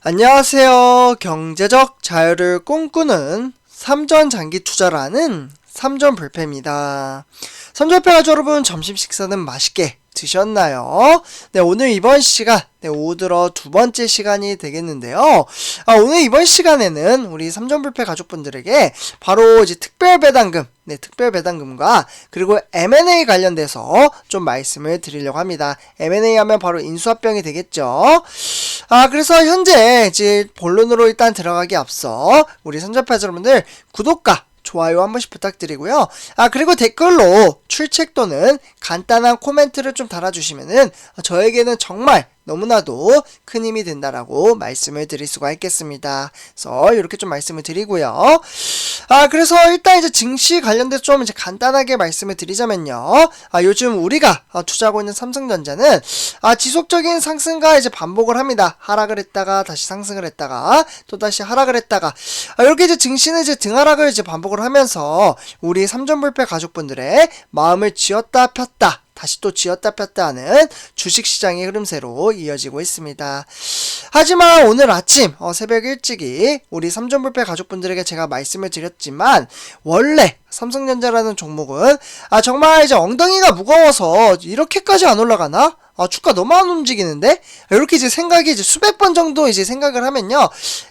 안녕하세요. 경제적 자유를 꿈꾸는 삼전 장기 투자라는 삼전 불패입니다. 삼전 불패 가족 여러분, 점심 식사는 맛있게 드셨나요? 네, 오늘 이번 시간, 오후 들어 두 번째 시간이 되겠는데요. 오늘 이번 시간에는 우리 삼전불패 가족분들에게 바로 이제 특별배당금, 특별배당금과 그리고 M&A 관련돼서 좀 말씀을 드리려고 합니다. M&A 하면 바로 인수합병이 되겠죠. 그래서 현재 이제 본론으로 일단 들어가기 앞서 우리 삼전불패 여러분들 구독과 좋아요 한 번씩 부탁드리고요. 그리고 댓글로 출첵 또는 간단한 코멘트를 좀 달아주시면은 저에게는 정말 너무나도 큰 힘이 된다라고 말씀을 드릴 수가 있겠습니다. 그래서 이렇게 좀 말씀을 드리고요. 그래서 일단 이제 증시 관련돼서 좀 이제 간단하게 말씀을 드리자면요. 요즘 우리가 투자하고 있는 삼성전자는 지속적인 상승과 이제 반복을 합니다. 하락을 했다가 다시 상승을 했다가 또 다시 하락을 했다가 이렇게 이제 증시는 이제 등하락을 이제 반복을 하면서 우리 삼전불패 가족분들의 마음을 쥐었다 폈다 다시 또 쥐었다 폈다 하는 주식시장의 흐름세로 이어지고 있습니다. 하지만 오늘 아침 새벽 일찍이 우리 삼전불패 가족분들에게 제가 말씀을 드렸지만 원래 삼성전자라는 종목은 정말 이제 엉덩이가 무거워서 이렇게까지 안 올라가나? 주가 너무 안 움직이는데? 이렇게 이제 생각이 이제 수백 번 정도 이제 생각을 하면요.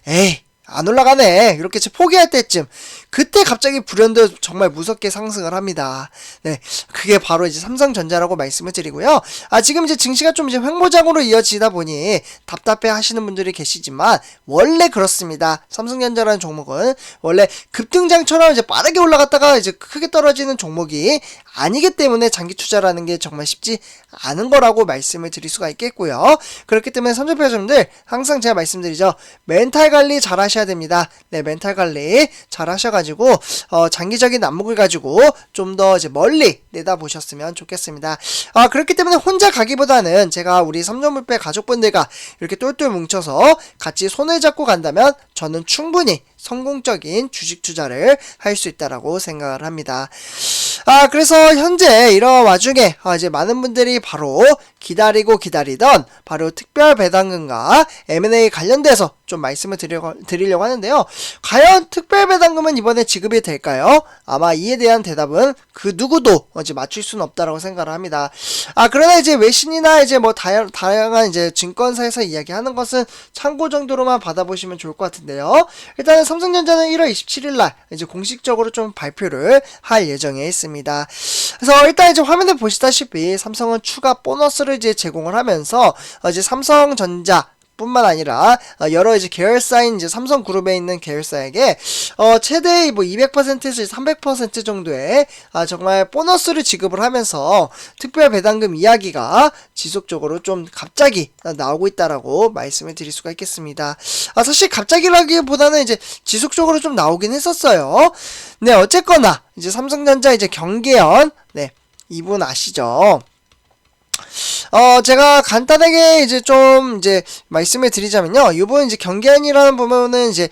에이, 안 올라가네. 이렇게 포기할 때쯤 그때 갑자기 불현듯 정말 무섭게 상승을 합니다. 네, 그게 바로 이제 삼성전자라고 말씀을 드리고요. 지금 이제 증시가 좀 이제 횡보장으로 이어지다 보니 답답해 하시는 분들이 계시지만 원래 그렇습니다. 삼성전자라는 종목은 원래 급등장처럼 이제 빠르게 올라갔다가 이제 크게 떨어지는 종목이 아니기 때문에 장기 투자라는 게 정말 쉽지 않은 거라고 말씀을 드릴 수가 있겠고요. 그렇기 때문에 삼전패자분들 항상 제가 말씀드리죠. 멘탈 관리 잘 하셔야 됩니다. 네, 멘탈 관리 잘 하셔가지고 장기적인 안목을 가지고 좀 더 이제 멀리 내다보셨으면 좋겠습니다. 그렇기 때문에 혼자 가기보다는 제가 우리 삼전불패 가족분들과 이렇게 똘똘 뭉쳐서 같이 손을 잡고 간다면 저는 충분히 성공적인 주식 투자를 할 수 있다라고 생각을 합니다. 그래서 현재 이런 와중에 이제 많은 분들이 바로 기다리던 바로 특별 배당금과 M&A 관련돼서 좀 말씀을 드리려고 하는데요. 과연 특별 배당금은 이번에 지급이 될까요? 아마 이에 대한 대답은 그 누구도 이제 맞출 수는 없다라고 생각을 합니다. 그러나 이제 외신이나 이제 뭐 다양한 이제 증권사에서 이야기하는 것은 참고 정도로만 받아보시면 좋을 것 같은데요. 일단은 삼성전자는 1월 27일 날 이제 공식적으로 좀 발표를 할 예정에 있습니다. 그래서 일단 이제 화면에 보시다시피 삼성은 추가 보너스를 이제 제공을 하면서 이제 삼성전자 뿐만 아니라 여러 이제 계열사인 이제 삼성그룹에 있는 계열사에게 최대 뭐 200%에서 300% 정도의 정말 보너스를 지급을 하면서 특별 배당금 이야기가 지속적으로 좀 갑자기 나오고 있다라고 말씀을 드릴 수가 있겠습니다. 사실 갑자기라기보다는 이제 지속적으로 좀 나오긴 했었어요. 네, 어쨌거나 이제 삼성전자 이제 경계연, 네, 이분 아시죠? 제가 간단하게 이제 좀 이제 말씀을 드리자면요. 이분 이제 경계연이라는 부분은 이제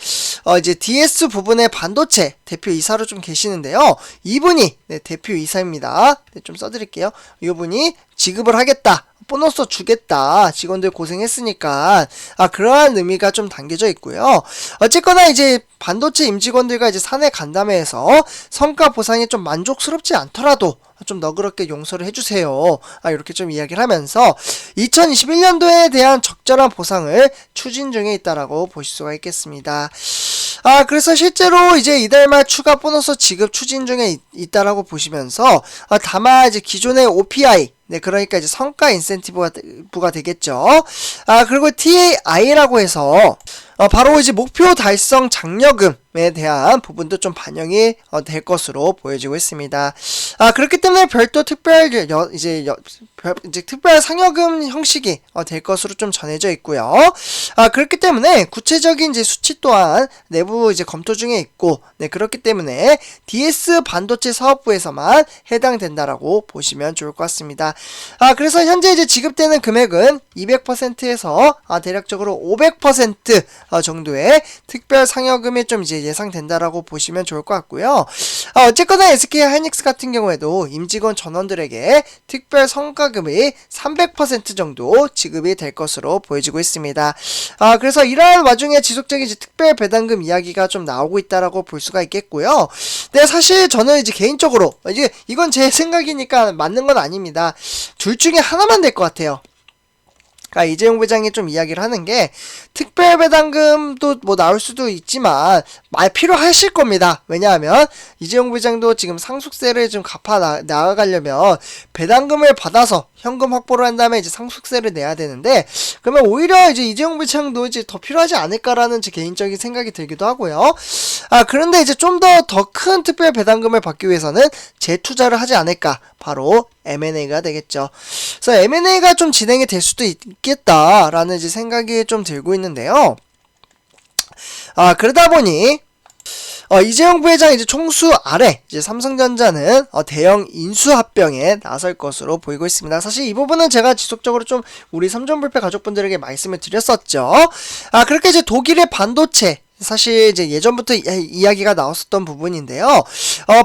DS 부분의 반도체 대표이사로 좀 계시는데요. 이분이 대표이사입니다. 좀 써드릴게요. 이분이 지급을 하겠다. 보너스 주겠다. 직원들 고생했으니까. 그러한 의미가 좀 담겨져 있고요. 어쨌거나 이제 반도체 임직원들과 이제 사내 간담회에서 성과 보상이 좀 만족스럽지 않더라도 좀 너그럽게 용서를 해주세요. 이렇게 좀 이야기를 하면서 2021년도에 대한 적절한 보상을 추진 중에 있다라고 보실 수가 있겠습니다. 그래서 실제로 이제 이달 말 추가 보너스 지급 추진 중에 있다라고 보시면서 다만 이제 기존의 OPI, 네, 그러니까 이제 성과 인센티브가 되겠죠. 그리고 TAI라고 해서 바로 이제 목표 달성 장려금에 대한 부분도 좀 반영이 될 것으로 보여지고 있습니다. 그렇기 때문에 별도 특별 특별 상여금 형식이 될 것으로 좀 전해져 있고요. 그렇기 때문에 구체적인 이제 수치 또한 내부 이제 검토 중에 있고, 네, 그렇기 때문에 DS 반도체 사업부에서만 해당된다라고 보시면 좋을 것 같습니다. 그래서 현재 이제 지급되는 금액은 200%에서 대략적으로 500% 정도의 특별 상여금이 좀 이제 예상된다라고 보시면 좋을 것 같고요. 어쨌거나 SK 하이닉스 같은 경우에도 임직원 전원들에게 특별 성과금이 300% 정도 지급이 될 것으로 보여지고 있습니다. 그래서 이러한 와중에 지속적인 이제 특별 배당금 이야기가 좀 나오고 있다라고 볼 수가 있겠고요. 네, 사실 저는 이제 개인적으로 이건 제 생각이니까 맞는 건 아닙니다. 둘 중에 하나만 될 것 같아요. 이재용 부회장이 좀 이야기를 하는 게 특별 배당금도 뭐 나올 수도 있지만 필요하실 겁니다. 왜냐하면 이재용 부회장도 지금 상속세를 좀 갚아 나가려면 배당금을 받아서 현금 확보를 한 다음에 이제 상속세를 내야 되는데, 그러면 오히려 이제 이재용 부회장도 이제 더 필요하지 않을까라는 제 개인적인 생각이 들기도 하고요. 그런데 이제 좀 더 큰 특별 배당금을 받기 위해서는 재투자를 하지 않을까, 바로 M&A가 되겠죠. 그래서 M&A가 좀 진행이 될 수도 있겠다라는 이제 생각이 좀 들고 있는데요. 그러다 보니 이재용 부회장 이제 총수 아래 이제 삼성전자는 대형 인수합병에 나설 것으로 보이고 있습니다. 사실 이 부분은 제가 지속적으로 좀 우리 삼전불패 가족분들에게 말씀을 드렸었죠. 그렇게 이제 독일의 반도체, 사실 이제 예전부터 이야기가 나왔었던 부분인데요.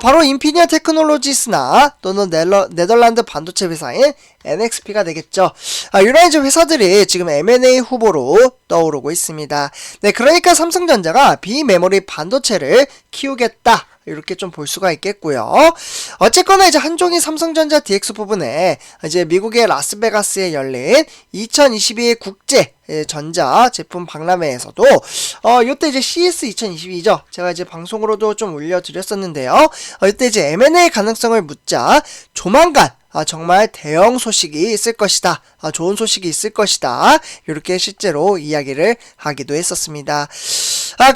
바로 인피니언 테크놀로지스나 또는 네덜란드 반도체 회사인 NXP가 되겠죠. 이런 이제 회사들이 지금 M&A 후보로 떠오르고 있습니다. 네, 그러니까 삼성전자가 비메모리 반도체를 키우겠다, 이렇게 좀 볼 수가 있겠고요. 어쨌거나 이제 한종희 삼성전자 DX 부분에 이제 미국의 라스베가스에 열린 2022 국제 전자 제품 박람회에서도 이때 이제 CES 2022죠. 제가 이제 방송으로도 좀 올려드렸었는데요. 이때 이제 M&A 가능성을 묻자 조만간 정말 대형 소식이 있을 것이다, 좋은 소식이 있을 것이다, 이렇게 실제로 이야기를 하기도 했었습니다.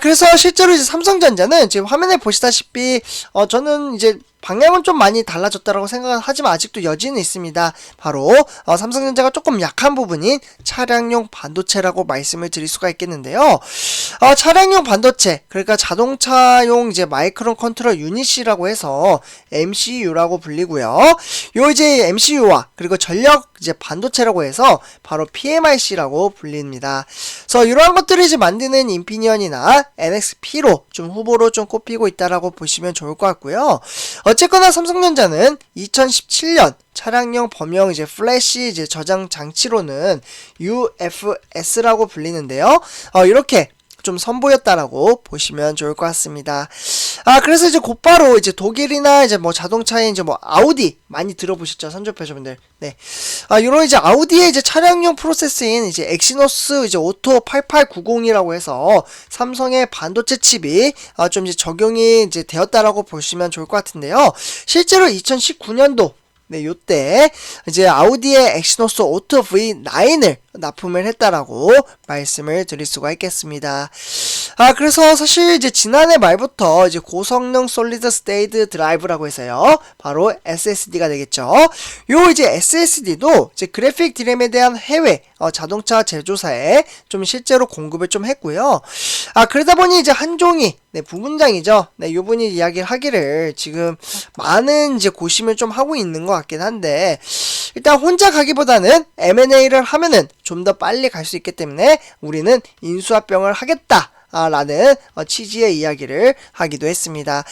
그래서 실제로 이제 삼성전자는 지금 화면에 보시다시피 저는 이제 방향은 좀 많이 달라졌다라고 생각은 하지만 아직도 여지는 있습니다. 바로 삼성전자가 조금 약한 부분인 차량용 반도체라고 말씀을 드릴 수가 있겠는데요. 차량용 반도체, 그러니까 자동차용 이제 마이크론 컨트롤 유닛이라고 해서 MCU라고 불리고요. 요 이제 MCU와 그리고 전력 이제 반도체라고 해서 바로 PMIC라고 불립니다. 그래서 이러한 것들을 이제 만드는 인피니언이나 NXP로 좀 후보로 좀 꼽히고 있다라고 보시면 좋을 것 같고요. 어쨌거나 삼성전자는 2017년 차량용 범용 이제 플래시 이제 저장 장치로는 UFS라고 불리는데요. 이렇게 좀 선보였다라고 보시면 좋을 것 같습니다. 그래서 이제 곧바로 이제 독일이나 이제 뭐 자동차에 이제 뭐 아우디 많이 들어보셨죠, 선조표저분들. 네. 요런 이제 아우디의 이제 차량용 프로세스인 이제 엑시노스 이제 오토 8890이라고 해서 삼성의 반도체 칩이 좀 이제 적용이 이제 되었다라고 보시면 좋을 것 같은데요. 실제로 2019년도 네, 요때 이제 아우디의 엑시노스 오토 V9을 납품을 했다라고 말씀을 드릴 수가 있겠습니다. 그래서 사실 이제 지난해 말부터 이제 고성능 솔리드 스테이트 드라이브라고 해서요, 바로 SSD가 되겠죠. 요 이제 SSD도 이제 그래픽 디램에 대한 해외 자동차 제조사에 좀 실제로 공급을 좀 했고요. 그러다 보니 이제 한종희 부문장이죠. 네, 요분이 이야기를 하기를 지금 많은 이제 고심을 좀 하고 있는 것 같긴 한데, 일단 혼자 가기보다는 M&A를 하면은 좀 더 빨리 갈 수 있기 때문에 우리는 인수합병을 하겠다 라는 취지의 이야기를 하기도 했습니다.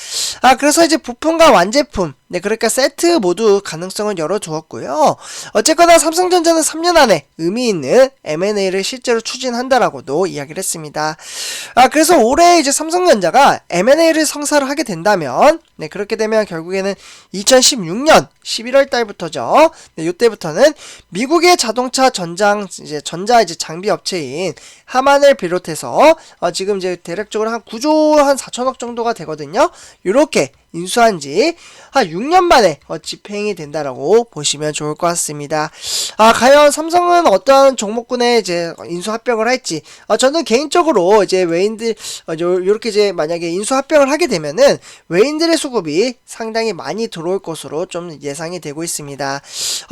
그래서 이제 부품과 완제품, 네, 그러니까 세트 모두 가능성을 열어두었고요. 어쨌거나 삼성전자는 3년 안에 의미 있는 M&A를 실제로 추진한다라고도 이야기를 했습니다. 그래서 올해 이제 삼성전자가 M&A를 성사를 하게 된다면, 네, 그렇게 되면 결국에는 2016년 11월 달부터죠. 네, 요때부터는 미국의 자동차 전자 이제 장비 업체인 하만을 비롯해서 지금 이제 대략적으로 한 9조 한 4천억 정도가 되거든요. 요렇게 인수한 지 한 6년 만에 집행이 된다라고 보시면 좋을 것 같습니다. 과연 삼성은 어떤 종목군에 이제 인수 합병을 할지, 저는 개인적으로 이제 외인들 요렇게 이제 만약에 인수 합병을 하게 되면은 외인들의 수급이 상당히 많이 들어올 것으로 좀 예상이 되고 있습니다.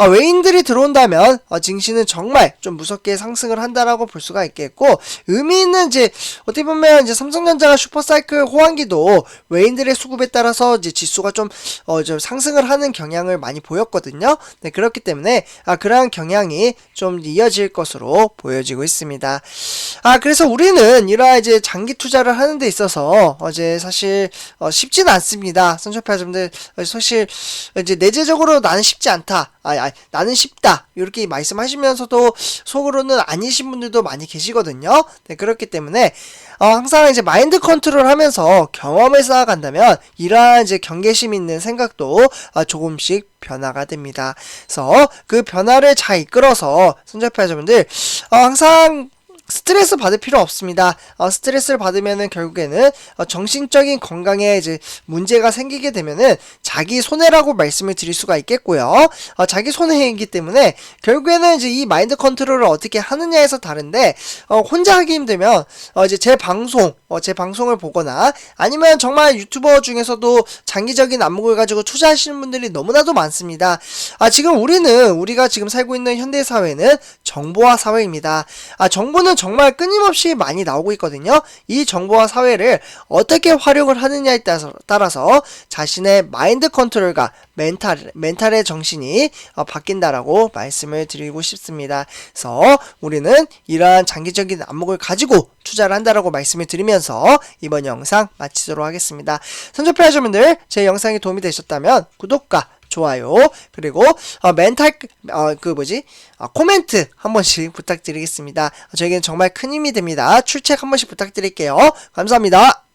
외인들이 들어온다면 증시는 정말 좀 무섭게 상승을 한다라고 볼 수가 있겠고, 의미 있는 이제 어떻게 보면 이제 삼성전자가 슈퍼사이클 호황기도 외인들의 수급에 따라서 하면서 이제 지수가 좀 상승을 하는 경향을 많이 보였거든요. 네, 그렇기 때문에 그러한 경향이 좀 이어질 것으로 보여지고 있습니다. 그래서 우리는 이러한 이제 장기 투자를 하는 데 있어서 이제 사실 쉽지는 않습니다. 선조파자분들 사실 이제 내재적으로 나는 쉽지 않다. 나는 쉽다. 이렇게 말씀하시면서도 속으로는 아니신 분들도 많이 계시거든요. 네, 그렇기 때문에 항상 이제 마인드 컨트롤 하면서 경험을 쌓아간다면 이러한 이제 경계심 있는 생각도 조금씩 변화가 됩니다. 그래서 그 변화를 잘 이끌어서 선조파자분들 항상 스트레스 받을 필요 없습니다. 스트레스를 받으면은 결국에는 정신적인 건강에 이제 문제가 생기게 되면은 자기 손해라고 말씀을 드릴 수가 있겠고요. 자기 손해이기 때문에 결국에는 이제 이 마인드 컨트롤을 어떻게 하느냐에서 다른데 혼자 하기 힘들면 이제 제 방송을 보거나 아니면 정말 유튜버 중에서도 장기적인 안목을 가지고 투자하시는 분들이 너무나도 많습니다. 지금 우리가 지금 살고 있는 현대 사회는 정보화 사회입니다. 정보는 정말 끊임없이 많이 나오고 있거든요. 이 정보화 사회를 어떻게 활용을 하느냐에 따라서 자신의 마인드 컨트롤과 멘탈의 정신이 바뀐다라고 말씀을 드리고 싶습니다. 그래서 우리는 이러한 장기적인 안목을 가지고 투자를 한다라고 말씀을 드리면서 이번 영상 마치도록 하겠습니다. 선조패하시분들 제 영상이 도움이 되셨다면 구독과 좋아요 그리고 코멘트 한 번씩 부탁드리겠습니다. 저에게는 정말 큰 힘이 됩니다. 출첵 한 번씩 부탁드릴게요. 감사합니다.